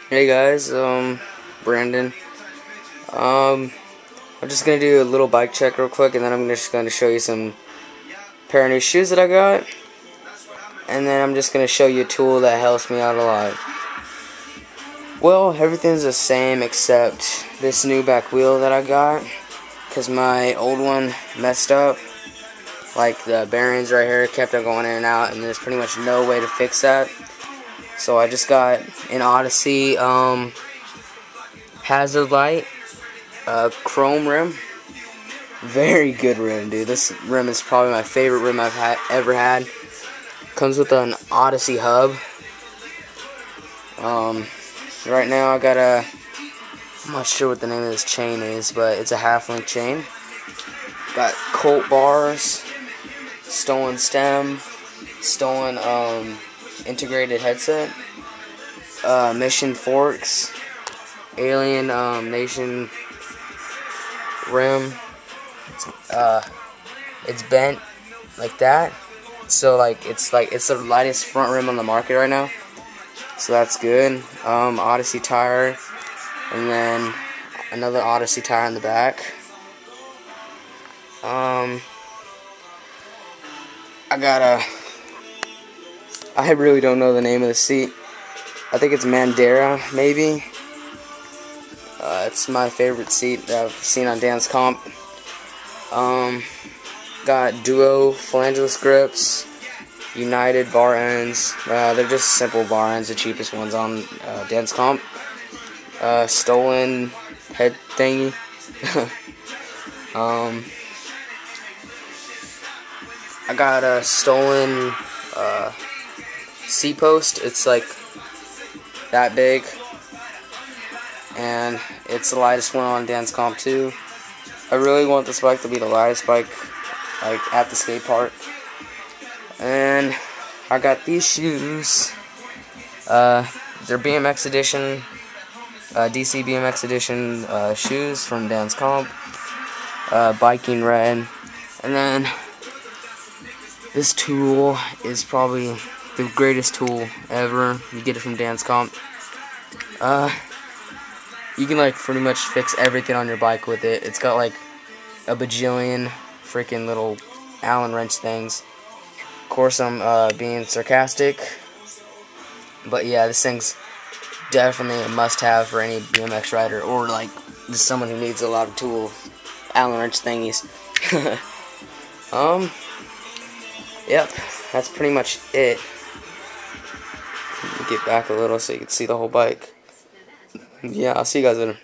Hey guys, Brandon. Um, I'm just gonna do a little bike check real quick, and then I'm just gonna show you some pair of new shoes that I got, and then I'm just gonna show you a tool that helps me out a lot. Well, everything's the same except this new back wheel that I got, cause my old one messed up. Like the bearings right here kept on going in and out, and there's pretty much no way to fix that. So I just got an Odyssey hazard light. Chrome rim. Very good rim, dude. This rim is probably my favorite rim I've ever had. Comes with an Odyssey hub. Right now I got I'm not sure what the name of this chain is, but it's a half-link chain. Got Colt bars, stolen stem, stolen integrated headset, Mission forks, Alien Nation rim. It's bent like that, so it's the lightest front rim on the market right now, so that's good. Odyssey tire, and then another Odyssey tire in the back. I really don't know the name of the seat. I think it's Mandera, maybe. It's my favorite seat that I've seen on Dance Comp. Got Duo flangeless grips, United bar ends. They're just simple bar ends, the cheapest ones on Dance Comp. Stolen head thingy. I got a stolen seat post. It's like that big, and it's the lightest one on Dance Comp too. I really want this bike to be the lightest bike, like at the skate park. And I got these shoes. They're BMX edition, DC BMX edition shoes from Dance Comp. Biking red, and then this tool is probably the greatest tool ever. You get it from Dance Comp. You can pretty much fix everything on your bike with it. It's got like a bajillion freaking little Allen wrench things. Of course, I'm being sarcastic, but yeah, this thing's definitely a must-have for any BMX rider, or just someone who needs a lot of tool Allen wrench thingies. Yep, that's pretty much it. Get back a little so you can see the whole bike. Yeah, I'll see you guys later.